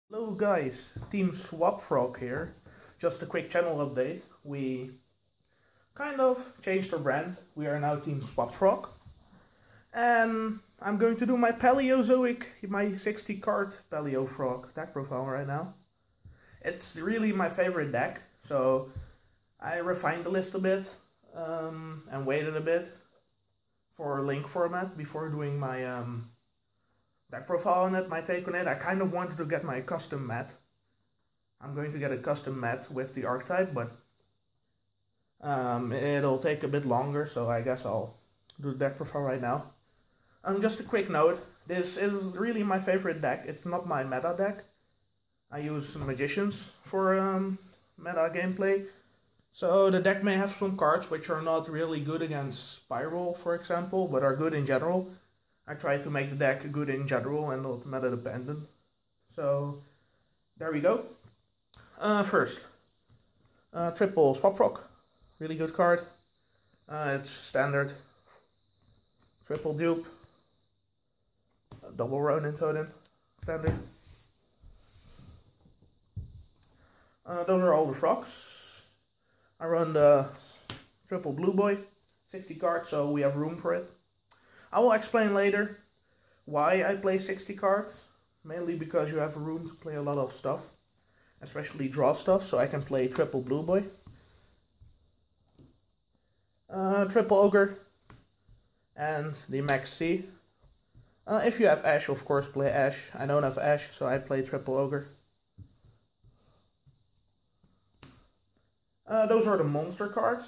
Hello guys, Team Swapfrog here. Just a quick channel update. We kind of changed our brand. We are now Team Swapfrog. And I'm going to do my Paleozoic, my 60 card Paleofrog deck profile right now. It's really my favorite deck, so I refined the list a bit and waited a bit for link format before doing my deck profile on it, my take on it. I kind of wanted to get my custom mat. I'm going to get a custom mat with the archetype, but it'll take a bit longer, so I guess I'll do the deck profile right now. Just a quick note, this is really my favorite deck. It's not my meta deck. I use Magicians for meta gameplay. So the deck may have some cards which are not really good against Spiral, for example, but are good in general. I try to make the deck good in general and not meta dependent. So there we go. First, triple Swapfrog, really good card. It's standard. Triple dupe, double Ronin Totem, standard. Those are all the frogs. I run the triple blue boy, 60 cards, so we have room for it. I will explain later why I play 60 cards, mainly because you have room to play a lot of stuff, especially draw stuff, so I can play triple blue boy. Triple ogre and the max C. If you have ash, of course play ash. I don't have ash, so I play triple ogre. Those are the monster cards.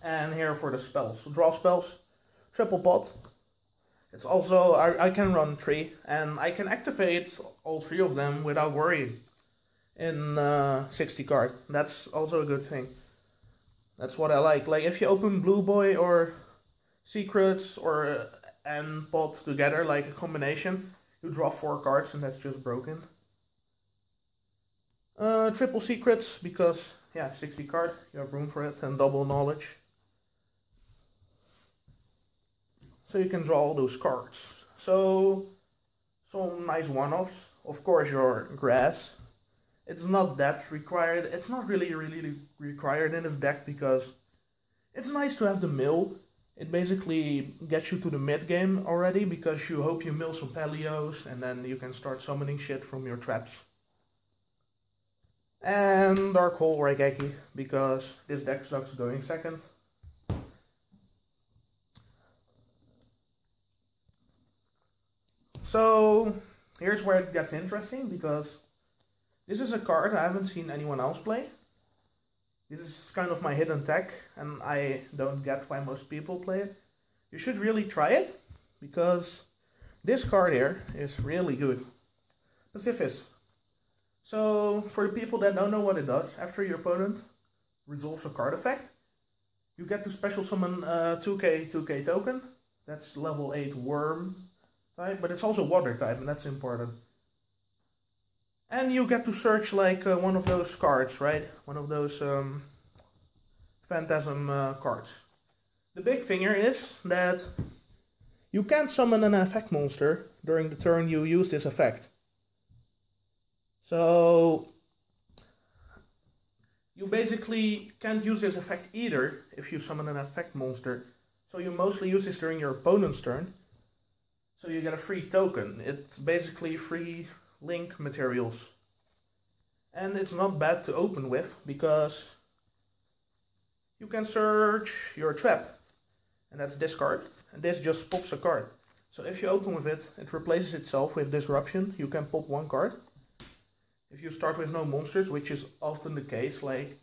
And here for the spells. Draw spells. Triple pot. It's also, I can run 3 and I can activate all 3 of them without worrying in 60 card. That's also a good thing. That's what I like. Like if you open Blue Boy or Secrets or and pot together like a combination, you draw 4 cards and that's just broken. Triple Secrets because, yeah, 60 card, you have room for it, and double knowledge. So you can draw all those cards. So, some nice one-offs. Of course, your grass. It's not that required. It's not really required in this deck because it's nice to have the mill. It basically gets you to the mid game already because you hope you mill some Paleos and then you can start summoning shit from your traps. And Dark Hole Raigeki because this deck sucks going second. So here's where it gets interesting because this is a card I haven't seen anyone else play. This is kind of my hidden tech and I don't get why most people play it. You should really try it because this card here is really good. Pacifist. So for the people that don't know what it does, after your opponent resolves a card effect, you get to special summon 2k token. That's level 8 worm type, but it's also water type, and that's important. And you get to search like one of those cards, right? One of those phantasm cards. The big thing here is that you can't summon an effect monster during the turn you use this effect. So you basically can't use this effect either if you summon an effect monster. So you mostly use this during your opponent's turn. So you get a free token. It's basically free link materials. And it's not bad to open with because you can search your trap. And that's this card. And this just pops a card. So if you open with it, it replaces itself with Disruption. You can pop 1 card. If you start with no monsters, which is often the case, like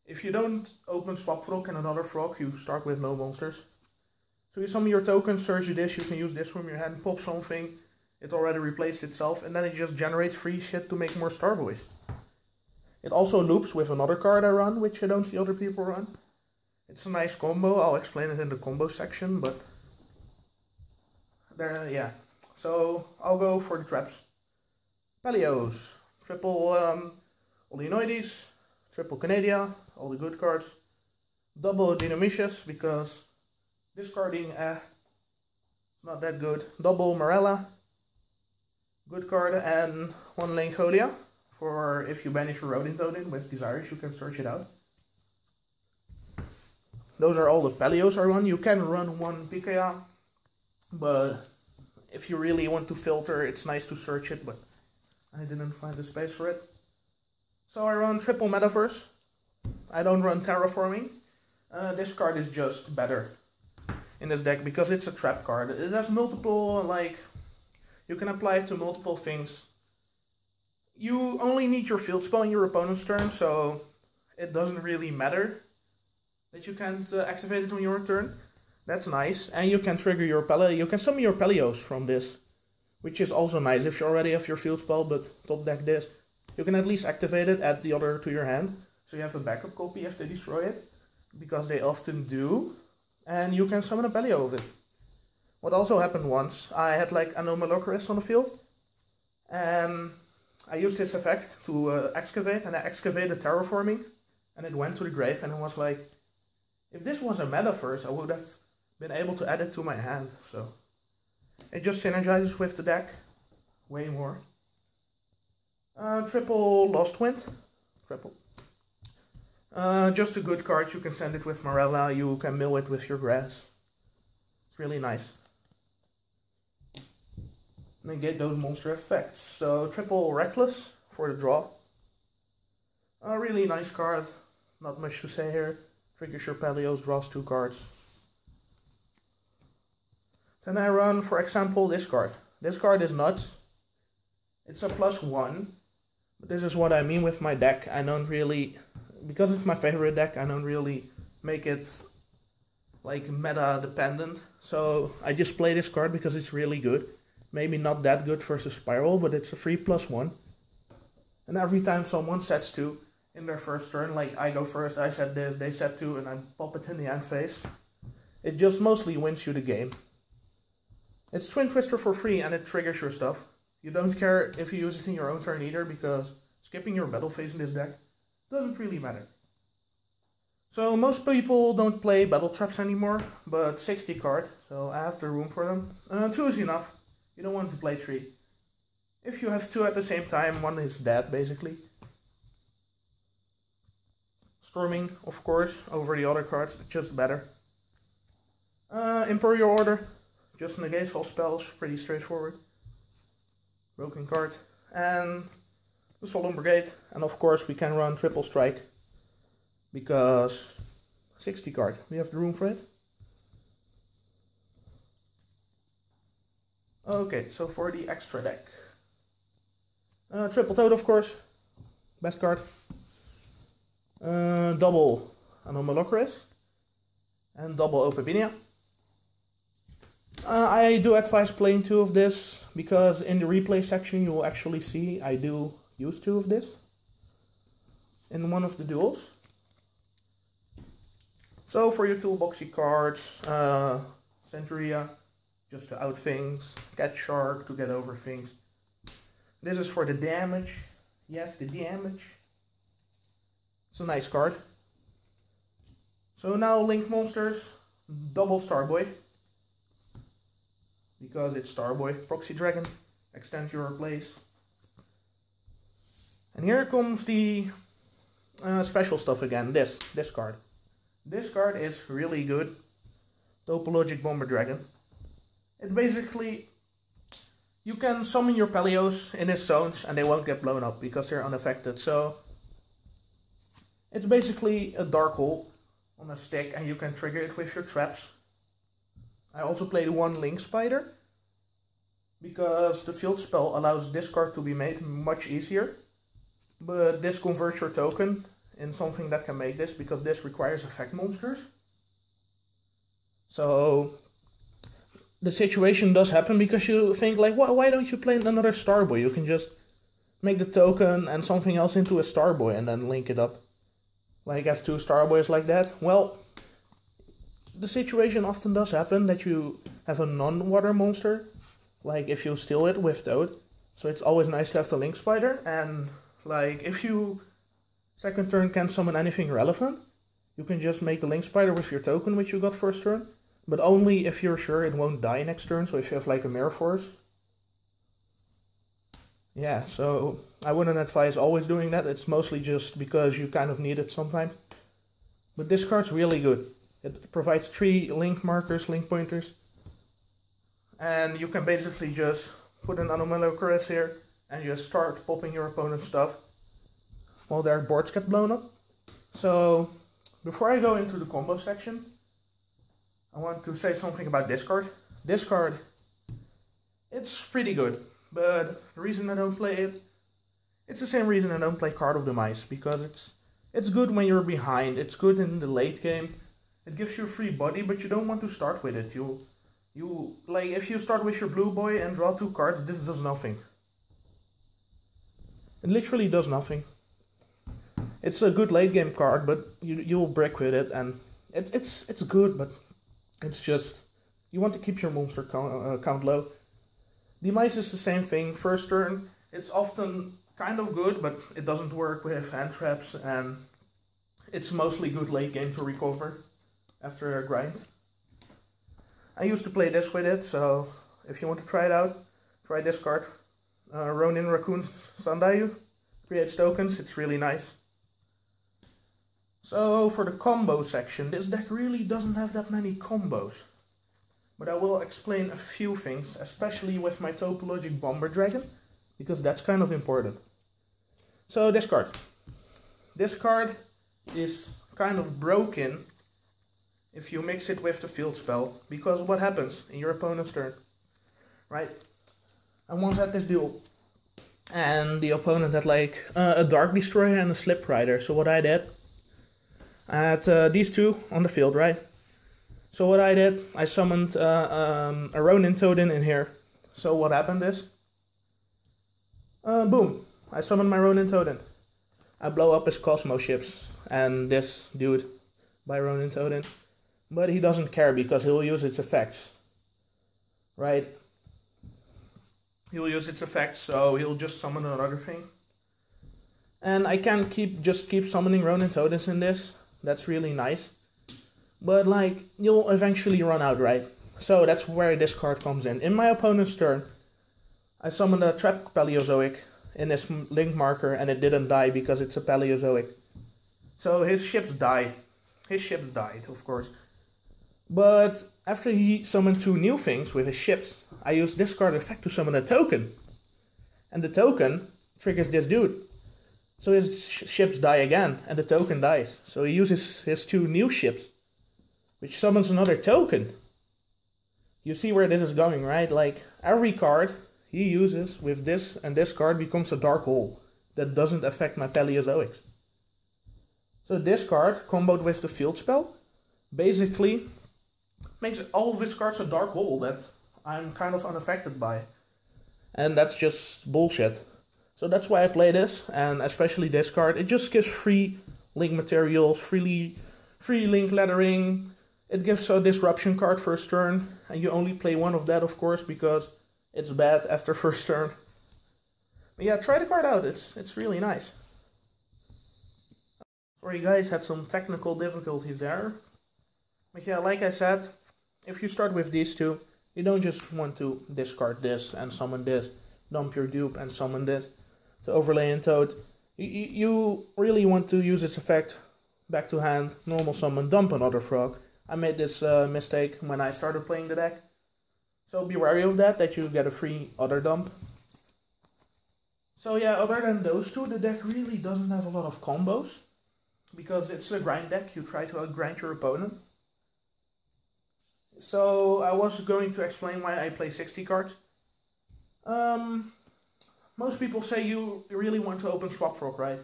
if you don't open Swapfrog and another frog, you start with no monsters. So you summon your token, search this, you can use this from your hand, pop something, it already replaced itself, and then it just generates free shit to make more Starboys. It also loops with another card I run, which I don't see other people run. It's a nice combo, I'll explain it in the combo section, but there, yeah. So I'll go for the traps. Paleos. Triple Olinoides, triple Canadia, all the good cards. Double Dinomicius because discarding not that good. Double Morella, Good card, and one Langolia. For if you banish a Rodent Totem with Desires, you can search it out. Those are all the Paleos I run. You can run one Pika, but if you really want to filter, it's nice to search it, but I didn't find the space for it. So I run triple Metaverse. I don't run Terraforming. This card is just better in this deck because it's a trap card. It has multiple, like, you can apply it to multiple things. You only need your field spell in your opponent's turn, so it doesn't really matter that you can't activate it on your turn. That's nice. And you can trigger your you can summon your Paleos from this, which is also nice if you already have your field spell, but top deck this. You can at least activate it, add the other to your hand, so you have a backup copy if they destroy it, because they often do. And you can summon a Paleo with it. What also happened once, I had like Anomalocaris on the field, and I used this effect to excavate, and I excavated Terraforming, and it went to the grave, and it was like, if this was a Metaverse, I would have been able to add it to my hand, so it just synergizes with the deck way more. Triple Lost Wind, triple. Just a good card. You can send it with Morella, you can mill it with your grass. It's really nice. Negate those monster effects. So triple Reckless for the draw. A really nice card. Not much to say here. Triggers your Paleos, draws 2 cards. Then I run, for example, this card. This card is nuts. It's a +1. But this is what I mean with my deck. I don't really, because it's my favorite deck, I don't really make it like meta dependent. So I just play this card because it's really good. Maybe not that good versus Spiral, but it's a free +1. And every time someone sets 2 in their first turn, like I go first, I set this, they set 2, and I pop it in the end phase, it just mostly wins you the game. It's Twin Twister for free, and it triggers your stuff. You don't care if you use it in your own turn either, because skipping your battle phase in this deck doesn't really matter. So most people don't play battle traps anymore, but 60 card, so I have the room for them. 2 is enough. You don't want to play 3. If you have 2 at the same time, 1 is dead basically. Storming, of course, over the other cards, just better. Imperial Order, just negates all spells, pretty straightforward. Broken card. And the Solemn Brigade, and of course we can run triple strike, because 60 card, we have the room for it. Okay, so for the extra deck. Triple Toad, of course, best card. Double Anomalocaris and double Opabinia. I do advise playing 2 of this, because in the replay section you will actually see I do use 2 of this in one of the duels. So for your toolboxy cards, Centuria, just to out things, Cat Shark to get over things. This is for the damage. Yes, the damage. It's a nice card. So now Link Monsters, double Starboy, because it's Starboy, Proxy Dragon, extend your place. And here comes the special stuff again, this card. This card is really good, Topologic Bomber Dragon. It basically, you can summon your Paleos in his zones and they won't get blown up because they're unaffected. So it's basically a dark hole on a stick, and you can trigger it with your traps. I also played 1 Link Spider, because the field spell allows this card to be made much easier. But this converts your token in something that can make this, because this requires effect monsters. So the situation does happen because you think like, why don't you play another Starboy? You can just make the token and something else into a Starboy and then link it up. Like have 2 Starboys like that. Well, the situation often does happen that you have a non-water monster, like if you steal it with Toad. So it's always nice to have the Link Spider, and like if you second turn can't summon anything relevant, you can just make the Link Spider with your token which you got first turn, but only if you're sure it won't die next turn. So if you have like a Mirror Force. Yeah, so I wouldn't advise always doing that. It's mostly just because you kind of need it sometimes. But this card's really good. It provides 3 link markers, link pointers. And you can basically just put an Anomalio Caress here and just start popping your opponent's stuff while their boards get blown up. So, before I go into the combo section, I want to say something about this card. This card, it's pretty good, but the reason I don't play it, it's the same reason I don't play Card of the Mice, because it's good when you're behind, it's good in the late game, it gives you a free body, but you don't want to start with it. You like, if you start with your blue boy and draw 2 cards, this does nothing. It literally does nothing. It's a good late game card, but you'll brick with it, and it's good, but it's just, you want to keep your monster count low. The Mice is the same thing. First turn, it's often kind of good, but it doesn't work with hand traps, and it's mostly good late game to recover after a grind. I used to play this with it, so if you want to try it out, try this card. Ronin Raccoon Sandayu creates tokens, it's really nice. So for the combo section, this deck really doesn't have that many combos. But I will explain a few things, especially with my Topologic Bomber Dragon, because that's kind of important. So this card. This card is kind of broken if you mix it with the field spell, because what happens in your opponent's turn, right? I once had this duel, and the opponent had like a Dark Destroyer and a Slip Rider. So what I did, I had these 2 on the field, right? So what I did, I summoned a Ronin Toadin in here. So what happened is, boom, I summoned my Ronin Toadin. I blow up his Cosmo ships and this dude by Ronin Toadin. But he doesn't care because he'll use its effects, right? He'll use its effects, so he'll just summon another thing. And I can just keep summoning Ronin Toadins in this. That's really nice. But like, you'll eventually run out, right? So that's where this card comes in. In my opponent's turn, I summoned a Trap Paleozoic in this link marker, and it didn't die because it's a Paleozoic. So his ships died. His ships died, of course. But after he summoned 2 new things with his ships, I used this card effect to summon a token. And the token triggers this dude. So his ships die again, and the token dies. So he uses his 2 new ships, which summons another token. You see where this is going, right? Like, every card he uses with this and this card becomes a dark hole that doesn't affect my Paleozoics. So this card, comboed with the field spell, basically makes all of his cards a dark hole that I'm kind of unaffected by. And that's just bullshit. So that's why I play this, and especially this card. It just gives free link materials, free link lettering. It gives a disruption card first turn, and you only play 1 of that, of course, because it's bad after first turn. But yeah, try the card out, it's really nice. Sorry guys, had some technical difficulties there. But yeah, like I said, if you start with these 2, you don't just want to discard this and summon this, dump your dupe and summon this to overlay in Toad. You really want to use this effect back to hand, normal summon, dump another frog. I made this mistake when I started playing the deck. So be wary of that you get a free other dump. So yeah, other than those 2, the deck really doesn't have a lot of combos. Because it's a grind deck, you try to outgrind your opponent. So I was going to explain why I play 60 cards. Most people say you really want to open Swap Frog, right?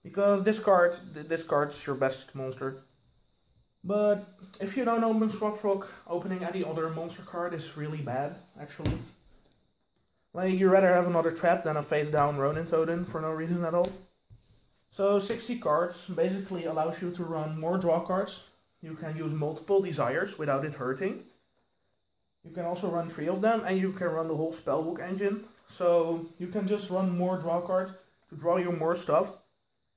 Because this card's your best monster. But if you don't open Swap Frog, opening any other monster card is really bad, actually. Like, you'd rather have another trap than a face down Ronin Toadin for no reason at all. So 60 cards basically allows you to run more draw cards. You can use multiple desires without it hurting. You can also run 3 of them, and you can run the whole spellbook engine. So you can just run more draw cards to draw you more stuff.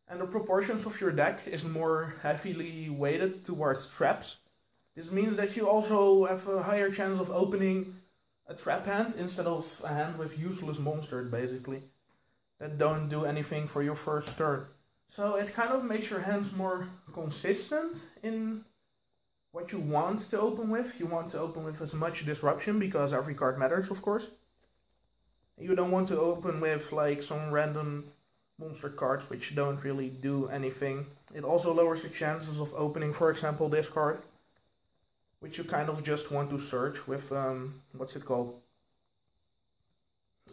And the proportions of your deck is more heavily weighted towards traps. This means that you also have a higher chance of opening a trap hand instead of a hand with useless monsters, basically, that don't do anything for your first turn. So it kind of makes your hands more consistent in what you want to open with. You want to open with as much disruption because every card matters, of course. You don't want to open with like some random monster cards which don't really do anything. It also lowers the chances of opening, for example, this card, which you kind of just want to search with, what's it called?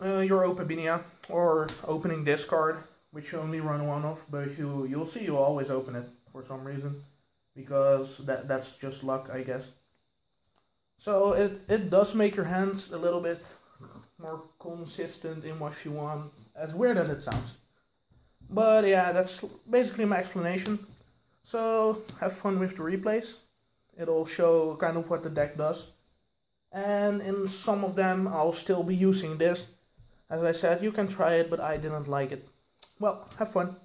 Your Opabinia, or opening this card, which you only run one of, but you'll see you always open it for some reason, because that's just luck, I guess. So it does make your hands a little bit more consistent in what you want, as weird as it sounds. But yeah, that's basically my explanation. So have fun with the replays. It'll show kind of what the deck does. And in some of them I'll still be using this. As I said, you can try it, but I didn't like it. Well, have fun.